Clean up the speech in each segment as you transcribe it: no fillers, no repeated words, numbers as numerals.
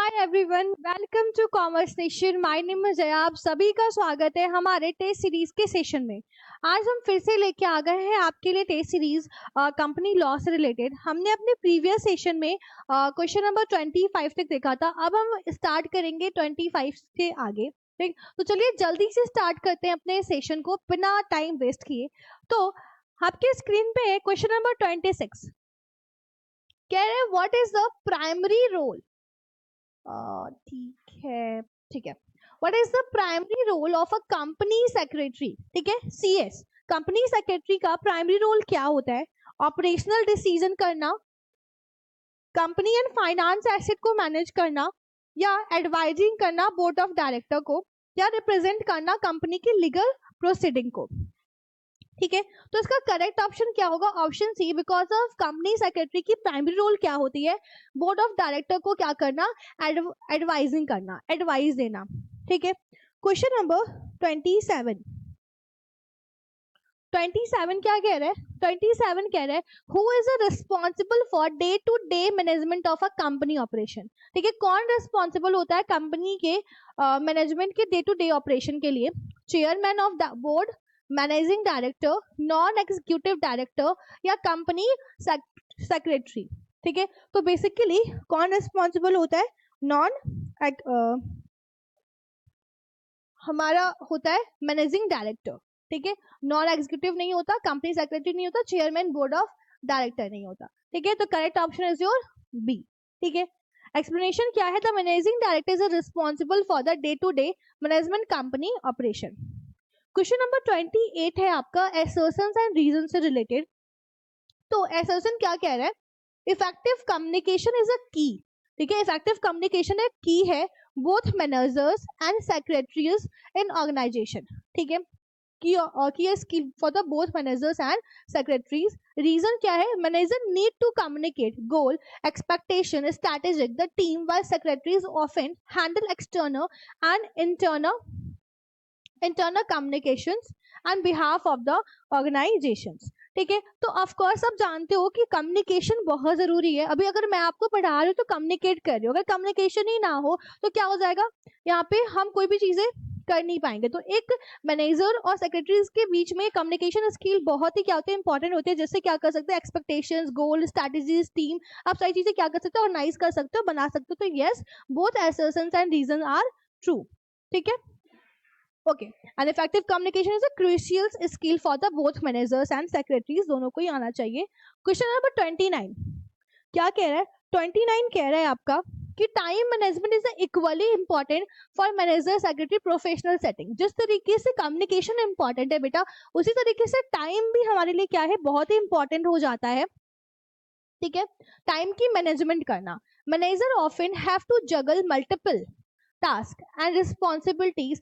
Hi everyone, welcome to commerce nation. My name is Jaya. आप सभी का स्वागत है हमारे टेस्ट सीरीज के सेशन में। आज हम फिर से लेके आ गए हैं आपके लिए टेस्ट सीरीज कंपनी लॉ से रिलेटेड। हमने अपने प्रीवियस सेशन में क्वेश्चन नंबर 25 तक देखा था। अब हम स्टार्ट करेंगे 25 से आगे। ठीक, तो चलिए जल्दी से स्टार्ट करते हैं अपने सेशन को बिना टाइम वेस्ट किए। तो आपके स्क्रीन पे क्वेश्चन नंबर 26 कह रहे हैं what is the primary role. ठीक है। What is the primary role of a company secretary. ठीक है, CS कंपनी सेक्रेटरी का प्राइमरी रोल क्या होता है? ऑपरेशनल डिसीजन करना, कंपनी एंड फाइनेंस एसेट को मैनेज करना, या एडवाइजिंग करना बोर्ड ऑफ डायरेक्टर को, या रिप्रेजेंट करना कंपनी की लीगल प्रोसीडिंग को। ठीक है, तो इसका करेक्ट ऑप्शन क्या होगा? Option C. Because of company secretary की प्राइमरी रोल क्या होती है? बोर्ड ऑफ डायरेक्टर को क्या करना? एडवाइजिंग करना, एडवाइस देना। ठीक है, क्वेश्चन नंबर 27 क्या कह रहा है? 27 कह रहा है who is responsible for day to day management of a company operation. ठीक है, कौन रिस्पॉन्सिबल होता है कंपनी के मैनेजमेंट के डे टू डे ऑपरेशन के लिए? Chairman of the board, managing director, non executive director, या कंपनी सेक्रेटरी। ठीक है, तो बेसिकली कौन रिस्पॉन्सिबल होता है? हमारा होता है मैनेजिंग डायरेक्टर। ठीक है, नॉन एग्जीक्यूटिव नहीं होता, कंपनी सेक्रेटरी नहीं होता, चेयरमैन बोर्ड ऑफ डायरेक्टर नहीं होता। ठीक है, तो correct option is your B. ठीक है, एक्सप्लेनेशन क्या है? The managing director is responsible for the day to day management company operation. Question number 28 है आपका assertions एंड रीजन से रिलेटेड। तो assertion क्या कह रहा है? इफेक्टिव कम्युनिकेशन इज अ की। ठीक है, इफेक्टिव कम्युनिकेशन एक की है both managers and secretaries in organisation. ठीक है, key skill for the both managers and secretaries. Reason क्या है? Manager need to communicate goal, expectation, strategic the team, while secretaries often handle external and internal communications on behalf of the organizations। ठीक है, तो of course आप जानते हो कि communication बहुत जरूरी है। अभी अगर मैं आपको पढ़ा रही हूँ तो कम्युनिकेट कर रही हूँ, अगर कम्युनिकेशन ही ना हो तो क्या हो जाएगा? यहाँ पे हम कोई भी चीजें कर नहीं पाएंगे। तो एक मैनेजर और सेक्रेटरीज के बीच में कम्युनिकेशन स्किल बहुत ही क्या होते हैं? इंपॉर्टेंट होते हैं। जैसे क्या कर सकते हैं? एक्सपेक्टेशंस, गोल, स्ट्रेटजीज, टीम, आप सारी चीजें क्या कर सकते हो? ऑर्गेनाइज कर सकते हो, बना सकते हो। तो yes, both assertions and reason are true. ठीक है, okay. And effective communication is a crucial skill for the both managers and secretaries, दोनों को ही आना चाहिए। क्वेश्चन नंबर 29 क्या कह रहा है? 29 कह रहा है आपका कि time management is equally important for manager secretary professional setting. जिस तरीके से कम्युनिकेशन इंपॉर्टेंट है बेटा, उसी तरीके से टाइम भी हमारे लिए क्या है? बहुत ही इंपॉर्टेंट हो जाता है। ठीक है, टाइम की मैनेजमेंट करना। Manager often have to juggle multiple task and responsibilities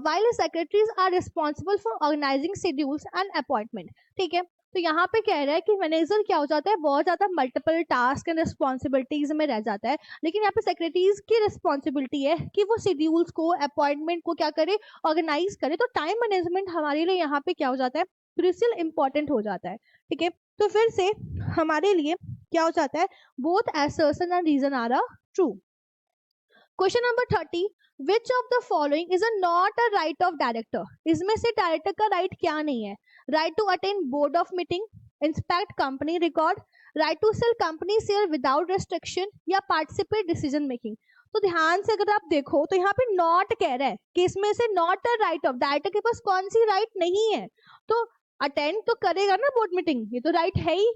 while secretaries are responsible for organizing schedules and appointment। ठीक है, तो यहाँ पे कह रहा है कि मैनेजर क्या हो जाता है? बहुत ज्यादा मल्टीपल टास्क एंड रिस्पॉन्सिबिलिटीज में रह जाता है। लेकिन यहाँ पे सेक्रेटरीज की रिस्पॉन्सिबिलिटी है कि वो शेड्यूल्स को, अपॉइंटमेंट को क्या करे? ऑर्गेनाइज करे। तो टाइम मैनेजमेंट हमारे लिए यहाँ पे क्या हो जाता है? क्रूशियल इंपॉर्टेंट हो जाता है। ठीक है, तो फिर से हमारे लिए क्या हो जाता है? Both assertion and reason are a true. Question number 30 which of the following is not a right of director. इसमें से डायरेक्टर का राइट क्या नहीं है? Right to attend board of meeting, inspect company record, right to sell company share without restriction, या participate decision making. तो ध्यान से अगर आप देखो तो यहाँ पे नॉट कह रहा है कि इसमें से not a right of, director के पास कौन सी राइट नहीं है? तो अटेंड तो करेगा ना बोर्ड मीटिंग, ये तो राइट है ही।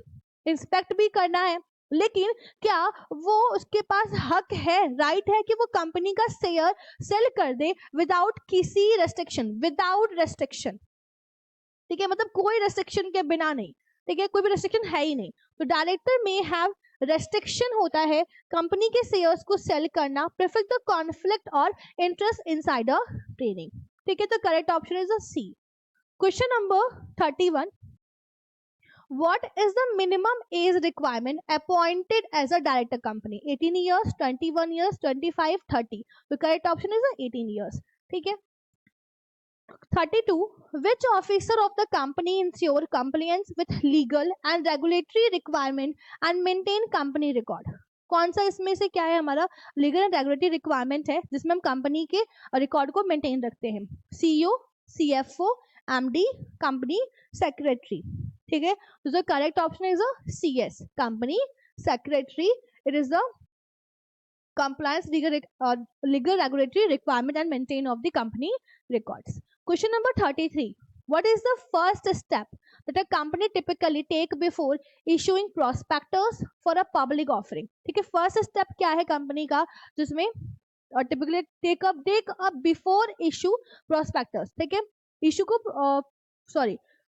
इंस्पेक्ट भी करना है, लेकिन क्या वो उसके पास हक है, राइट है कि वो कंपनी का शेयर सेल कर दे विदाउट किसी रेस्ट्रिक्शन? Without restriction. ठीक है, मतलब कोई रेस्ट्रिक्शन के बिना नहीं। ठीक है, कोई भी रेस्ट्रिक्शन है ही नहीं। तो डायरेक्टर में हैव रेस्ट्रिक्शन होता है कंपनी के शेयर्स को सेल करना, प्रेफर द कॉन्फ्लिक्ट और इंटरेस्ट इनसाइडर ट्रेडिंग। ठीक है, तो correct option is C. Question number 31 What is the minimum age requirement appointed as a director company? 18 years, 21 years, 25, 30. The correct option is 18 years. ठीक है, 32 which officer of the company ensure compliance with legal and regulatory requirement and maintain company record? कौन सा इसमें से क्या है हमारा legal and regulatory requirement है जिसमें हम कंपनी के रिकॉर्ड को मेंटेन रखते हैं? CEO, CFO, MD, company secretary. ठीक है, तो the correct option is a CS, company secretary. It is the compliance legal regulatory requirement and maintain of the company records. Question number 33. What is the first step that a company typically take before issuing prospectus for a public offering? ठीक है, first step क्या है company का जिसमें typically take up before issue prospectus. ठीक है, issue को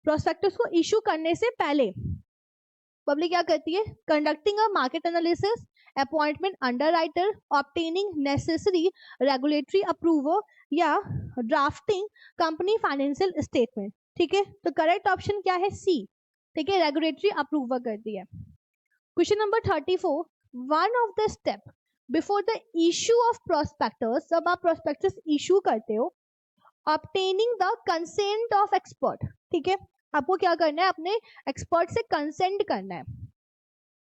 prospectus को इशू करने से पहले पब्लिक क्या करती है? Conducting a market analysis, appointment underwriter, obtaining necessary regulatory approval या ड्राफ्टिंग कंपनी फाइनेंशियल स्टेटमेंट. ठीक है, तो करेक्ट ऑप्शन क्या है? सी. ठीक है, रेगुलेटरी अप्रूवल करती है. Question number 34. One of the step before the issue of prospectus, जब आप प्रोस्पेक्टस इशू करते हो, obtaining the consent of expert. ठीक है, आपको क्या करना है? अपने एक्सपर्ट से कंसेंट करना है.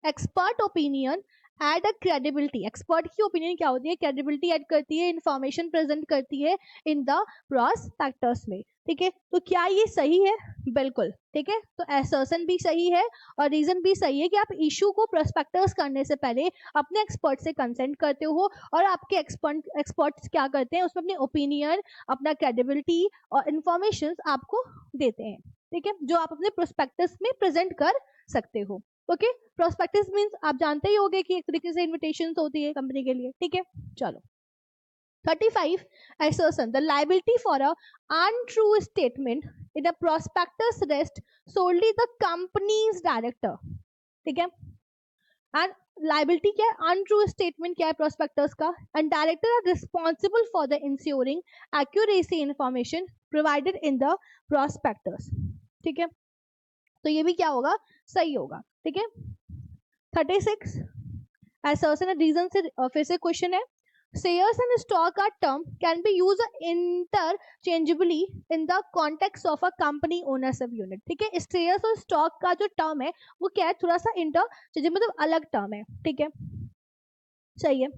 Expert opinion add a credibility. Expert की ओपिनियन क्या होती है? क्रेडिबिलिटी ऐड करती है, इंफॉर्मेशन प्रेजेंट करती है इन द प्रोस्पेक्टस में. ठीक है, तो क्या ये सही है? बिल्कुल. ठीक है, तो असर्शन भी सही है और रीजन भी सही है कि आप इशू को प्रोस्पेक्टस करने से पहले अपने एक्सपर्ट से कंसेंट करते हो और आपके एक्सपर्ट्स क्या करते हैं? उसमें अपनी ओपिनियन, अपना क्रेडिबिलिटी और इंफॉर्मेशन आपको देते हैं. ठीक है, जो आप अपने प्रोस्पेक्टस में प्रेजेंट कर सकते हो. ओके, प्रोस्पेक्टस मींस आप जानते ही होंगे कि एक तरीके से इनविटेशंस होती है कंपनी के लिए. ठीक है, चलो. 35. Assertion. The liability for a untrue statement in a prospectus rests solely the company's director. ठीक है, and liability क्या है? Untrue statement क्या है prospectus का? And director are responsible for the ensuring accuracy information provided in the prospectus. ठीक है, तो ये भी क्या होगा? सही होगा. ठीक है. 36. Assertion and reason से फिर से क्वेश्चन है. Shares and stock are term can be used interchangeably in the context of a company ownership unit. ठीक है, shares और stock का जो term है वो क्या है? थोड़ा सा interchangeable मतलब अलग term है. ठीक है, सही है.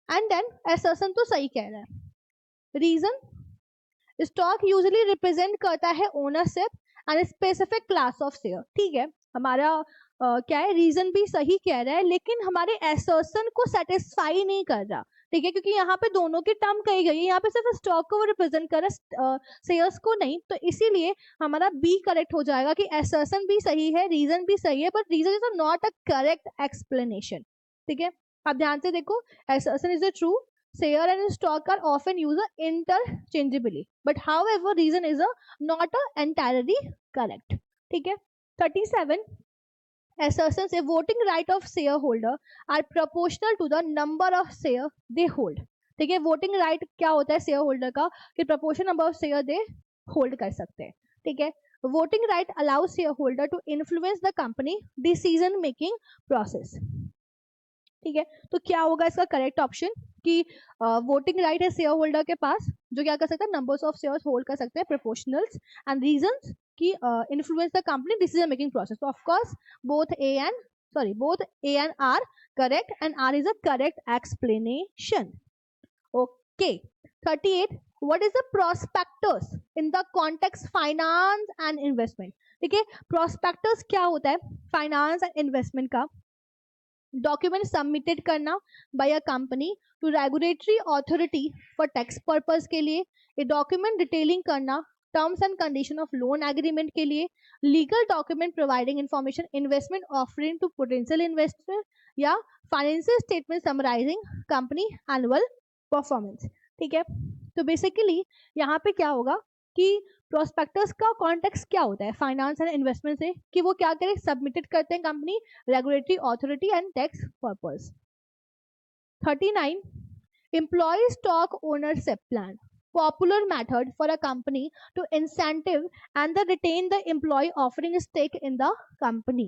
And then assertion तो सही कह रहा है. Reason, stock usually represent करता है ownership and specific class of share. ठीक है, हमारा क्या है? रीजन भी सही कह रहा है लेकिन हमारे असर्शन को सेटिस्फाई नहीं कर रहा. ठीक है, क्योंकि यहाँ पे दोनों की टर्म कही गई है, यहाँ पे सिर्फ स्टॉक को वो रिप्रेजेंट कर रहा है, शेयर्स को नहीं. तो इसीलिए हमारा बी करेक्ट हो जाएगा कि असर्शन भी सही है, रीजन भी सही है, but reason is not a correct explanation. ठीक है, आप ध्यान से देखो. Assertion is a true, share and stock are often used interchangeably, but however reason is not entirely correct. ठीक है. 37. Assertions a voting right of shareholder are proportional to the number of share they hold. ठीक है, voting right क्या होता है share holder का? कि proportion number of share they hold कर सकते हैं. ठीक है, voting right allows share holder to influence the company decision making process. ठीक है, तो क्या होगा इसका करेक्ट ऑप्शन? कि वोटिंग राइट है शेयर होल्डर के पास जो क्या कर सकता है? नंबर्स ऑफ शेयर्स होल्ड कर सकते हैं, प्रोपोर्शनल्स. एंड रीजंस कि influence the company decision making process. Of course both A and R correct and R is a correct explanation. Okay. 38. What is the prospectus in the context finance and investment? ठीक है, prospectus क्या होता है finance and investment का? Document submitted करना by a company to regulatory authority for tax purpose के लिए, ये डॉक्यूमेंट डिटेलिंग करना terms and condition of loan agreement के लिए, legal document providing information investment offering to potential investor, या financial statement summarizing company annual performance. ठीक है, तो बेसिकली यहाँ पे क्या होगा कि प्रोस्पेक्टस का कॉन्टेक्स्ट क्या होता है फाइनेंस एंड इन्वेस्टमेंट से? कि वो क्या करें? सबमिटेड करते हैं company regulatory authority and tax purpose. 39. Employ stock ownership plan, popular method for a company to incentive and retain the employee offering stake in the company.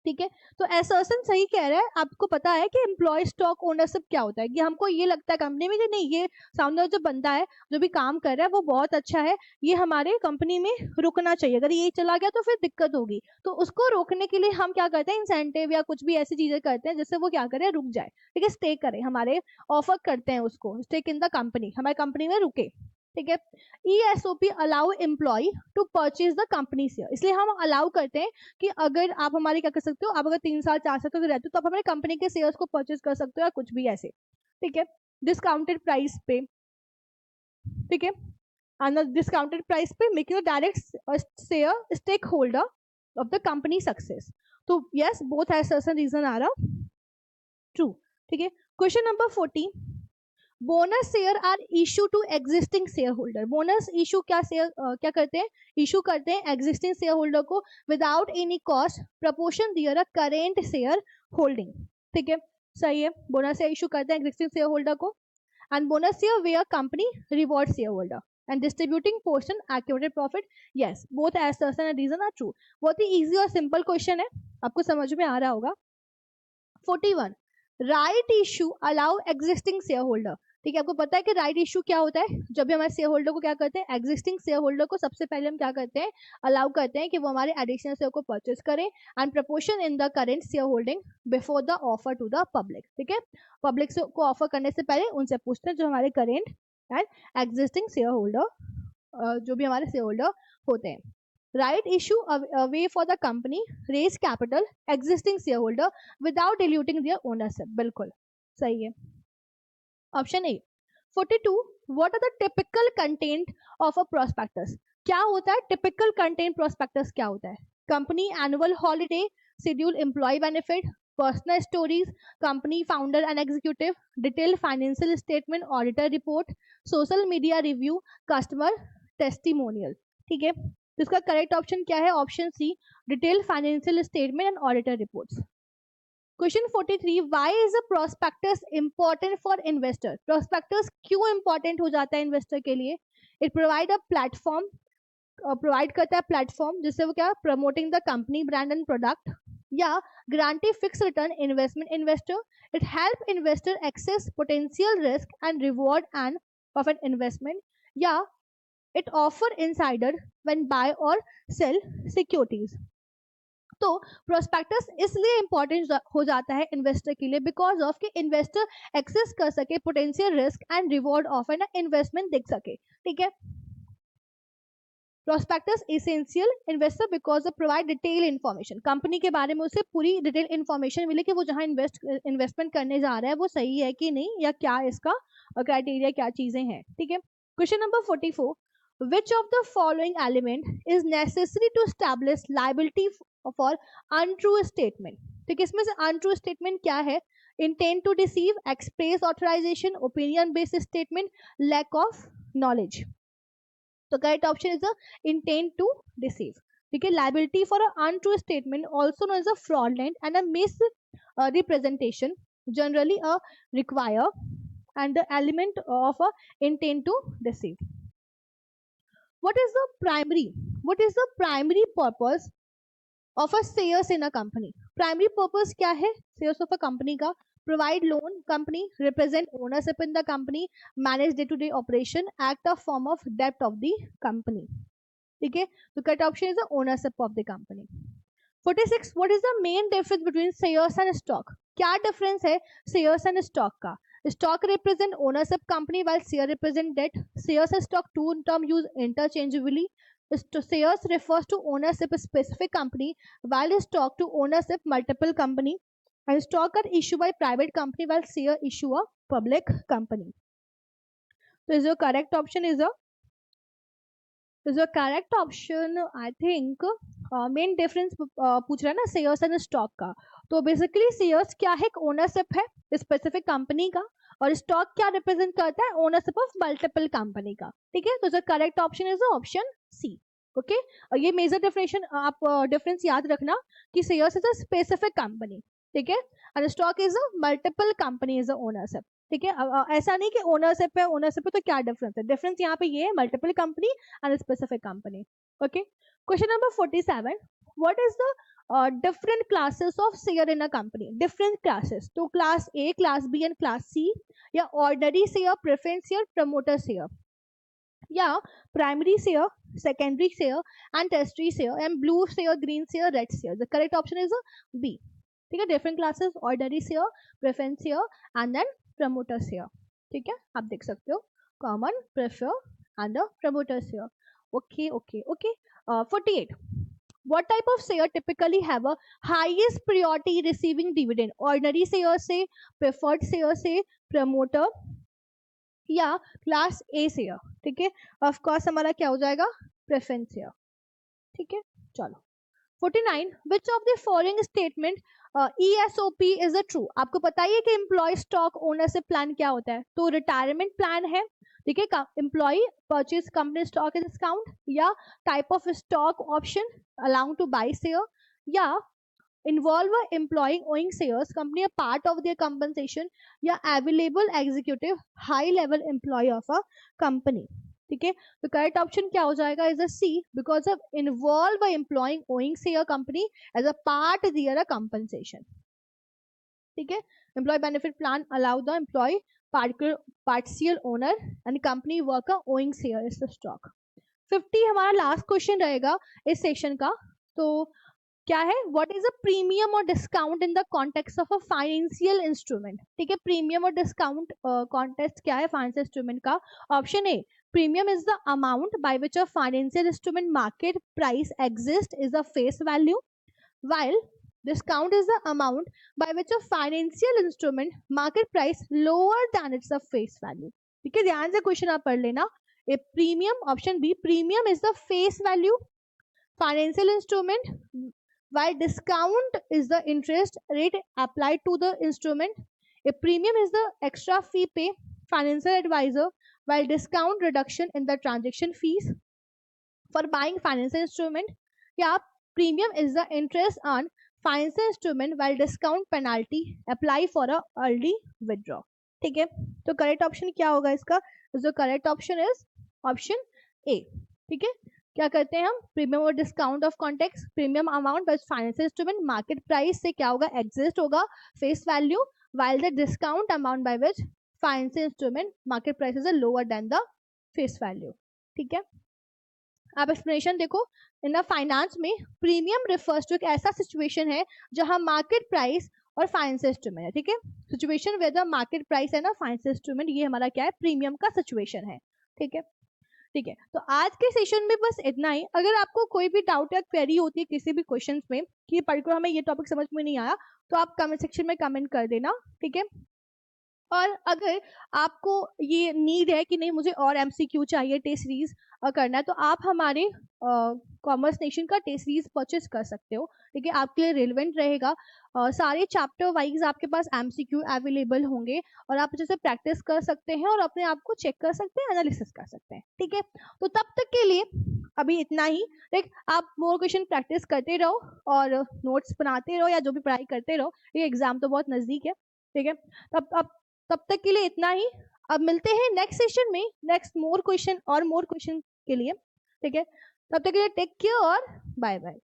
ठीक है, तो एसर्शन सही कह रहा है, आपको पता है कि एम्प्लॉय स्टॉक ओनरशिप क्या होता है, कि हमको ये लगता है कंपनी में कि नहीं ये सामने जो बंदा है जो भी काम कर रहा है वो बहुत अच्छा है, ये हमारे कंपनी में रुकना चाहिए, अगर ये चला गया तो फिर दिक्कत होगी, तो उसको रोकने के लिए हम क्या करते हैं, इंसेंटिव या कुछ भी ऐसी चीजें करते हैं जिससे वो क्या करे, रुक जाए, ठीक है, स्टे करे, हमारे ऑफर करते हैं उसको स्टेक इन द कंपनी, हमारी कंपनी में रुके, ठीक है। ESOP allow employ to purchase the company share, इसलिए हम अलाउ करते हैं कि अगर आप हमारे क्या कर सकते हो, आप अगर 3 साल 4 साल तक रहते हो तो आप हमारे कंपनी के शेयर्स को परचेज कर सकते हो या कुछ भी ऐसे, ठीक है, डिस्काउंटेड प्राइस पे, ठीक है, डिस्काउंटेड प्राइस पे making the direct share stake holder of the company success, तो yes both has certain reason आ रहा ट्रू, ठीक है। Question number 14, bonus share are issue to existing share holder, bonus issue क्या करते हैं, इशू करते हैं एग्जिस्टिंग शेयर होल्डर को without any cost proportion their a current share holding, ठीक है, सही है, बोनस शेयर इशू करते हैं एग्जिस्टिंग शेयर होल्डर को, and bonus share where company reward share holder and distributing portion accurate profit, yes both assertion and reason are true, बहुत ही easy और सिंपल क्वेश्चन है, आपको समझ में आ रहा होगा। 41, right issue allow existing share holder, ठीक है, आपको पता है कि राइट इशू क्या होता है, जब भी हमारे शेयर होल्डर को क्या करते हैं, एग्जिस्टिंग शेयर होल्डर को सबसे पहले हम क्या करते हैं, अलाउ करते हैं कि वो हमारे एडिशनल शेयर को परचेज करें and proportion in the current share holding before the offer to the public, ठीक है, पब्लिक को ऑफर करने से पहले उनसे पूछते हैं जो हमारे current and existing share holder जो भी हमारे शेयर होल्डर होते हैं। Right issue a way for the company raise capital existing shareholder without diluting their ownership, बिल्कुल सही है। Option A. 42, what are the typical content of a prospectus, क्या होता है typical content prospectus, क्या होता है, company annual holiday schedule, employ benefit, personal stories, company founder and executive, detail financial statement, auditor report, social media review, customer testimonial, ठीक है, तो इसका करेक्ट ऑप्शन क्या है, option C, detail financial statement and auditor reports. Question 43, why is a prospectus important for investor, prospectus क्यों important हो जाता है इन्वेस्टर के लिए, it provide a platform, provide करता है प्लेटफॉर्म जिससे वो क्या, promoting the company brand and product, या guarantee fix return investment investor, it help investor access potential risk and reward and of an investment, या it offer insider when buy or sell securities, तो prospectus इसलिए important हो जाता है investor के लिए because of कि इन्वेस्टर एक्सेस कर सके potential risk and reward of an investment देख सके, ठीक है, prospectus essential investor because of provide detail information, company के बारे में उसे पूरी डिटेल इन्फॉर्मेशन मिले कि वो जहां इन्वेस्टमेंट करने जा रहा है वो सही है कि नहीं, या क्या इसका क्राइटेरिया क्या चीजें हैं, ठीक है। Question number 44, which of the following element is necessary to establish liability for untrue statement, ठीक है, इसमें से untrue statement क्या है, intent to deceive, express authorization, opinion based statement, lack of knowledge, तो correct option is intent to deceive, ठीक है, liability for an untrue statement also known as a fraudulent and a misrepresentation generally a require and the element of a intent to deceive. What is the primary purpose of a shares in a company, primary purpose क्या है shares of a company का, provide loan company, represent ownership in the company, manage day to day operation, act a form of debt of the company, ठीक है, तो correct option is the ownership of the company. 46, what is the main difference between shares and stock, क्या difference है shares and stock का, stock represent ownership company while share represent debt, shares and stock two term used interchangeably, shares refers to ownership specific company while stock to ownership multiple company, and stock are issued by private company while share issue a public company, so is your correct option is the correct option I think main difference पूछ रहा है ना shares and stock का, तो basically shares क्या है, ownership है specific company का, और स्टॉक क्या रिप्रेजेंट करता है, ओनरशिप ऑफ मल्टीपल कंपनी का, ठीक है, तो the correct option is option C, okay. और ये मेजर डिफरेंशिएशन आप डिफरेंस याद रखना कि shares is a specific company, ठीक है, और stock is a multiple company is a ownership, ठीक है, ऐसा नहीं कि ओनरशिप है तो क्या डिफरेंस है, डिफरेंस यहाँ पे ये है multiple company and specific company, okay. Question number 47, what is the different classes of share in a company, different classes, तो class A, class B and class C, या ordinary share, preference share, promoter share, या primary share, secondary share and tertiary share, and blue share, green share, red share. The correct option is B. ठीक है, different classes, ordinary share, preference share and then promoter share. ठीक है, आप देख सकते हो common, prefer and the promoter share. Okay, okay, okay. 48. What type of share typically have a highest priority receiving dividend? Ordinary share से, preferred share से, promoter या class ए share. ठीक है, ऑफ कोर्स हमारा क्या हो जाएगा, प्रेफरेंस शेयर. ठीक है, चलो 49. विच of the following statement ESOP is a true? आपको पता ही है कि एम्प्लॉय स्टॉक ओनरशिप प्लान क्या होता है, तो रिटायरमेंट प्लान है. ठीक है, employ purchase company stock in discount, या type of stock option allowed to buy share, या involve employing owing shares company a part of their compensation, या available executive high level employee of a company. ठीक है, तो correct option क्या हो जाएगा, is a C, because of involve employing owing share company as a part their compensation. ठीक है, employ benefit plan allow the employ partial owner and company worker owing share is the stock. 50 हमारा last question रहेगा इस session का. तो क्या है, what is a premium और discount in the context of a financial instrument. ठीक है, प्रीमियम और डिस्काउंट कॉन्टेक्स्ट क्या है फाइनेंशियल इंस्ट्रूमेंट का. Option A, premium is the amount by which a financial instrument market price exist is a face value, while discount is the amount by which a financial instrument market price lower than its face value. ठीक है, ध्यान से question आप पढ़ लेना. A premium, option B, premium is the face value financial instrument, while discount is the interest rate applied to the instrument. A premium is the extra fee pay financial advisor, while discount reduction in the transaction fees for buying financial instrument. Yeah, premium is the interest on financial instrument, while discount penalty apply for a early withdraw. ठीक है, तो correct option क्या होगा इसका, जो correct option is option A. ठीक है, क्या करते हैं हम, प्रीमियम और discount of context, premium amount बस फाइनेंशियल इंस्ट्रूमेंट मार्केट प्राइस से क्या होगा, एग्जिस्ट होगा face value, while the discount amount by which financial instrument market prices are lower than the face value. ठीक है, आप एक्सप्लेनेशन देखो. इन द फाइनेंस में प्रीमियम रिफर्स टू एक ऐसा सिचुएशन है जहां मार्केट प्राइस और फाइनेंशियल इंस्ट्रूमेंट है. ठीक है, situation where the market price है ना फाइनेंशियल इंस्ट्रूमेंट, ये हमारा क्या है, प्रीमियम का सिचुएशन है. ठीक है, ठीक है, तो आज के सेशन में बस इतना ही. अगर आपको कोई भी डाउट या क्वेरी होती है किसी भी क्वेश्चंस में कि पर्टिकुलर हमें ये टॉपिक समझ में नहीं आया, तो आप कमेंट सेक्शन में कमेंट कर देना. ठीक है, और अगर आपको ये नीड है कि नहीं मुझे और MCQ चाहिए टेस्ट सीरीज करना है, तो आप हमारे कॉमर्स नेशन का टेस्ट सीरीज परचेस कर सकते हो. ठीक है, आपके लिए रिलेवेंट रहेगा. सारे चैप्टर वाइज आपके पास MCQ अवेलेबल होंगे और आप जैसे प्रैक्टिस कर सकते हैं और अपने आप को चेक कर सकते हैं, एनालिसिस कर सकते हैं. ठीक है, तो तब तक के लिए अभी इतना ही. ठीक, आप मोर क्वेश्चन प्रैक्टिस करते रहो और नोट्स बनाते रहो या जो भी पढ़ाई करते रहो. ये एग्जाम तो बहुत नजदीक है. ठीक है, तब तक के लिए इतना ही. अब मिलते हैं नेक्स्ट सेशन में, नेक्स्ट मोर क्वेश्चन के लिए. ठीक है, तब तक के लिए टेक केयर और बाय बाय.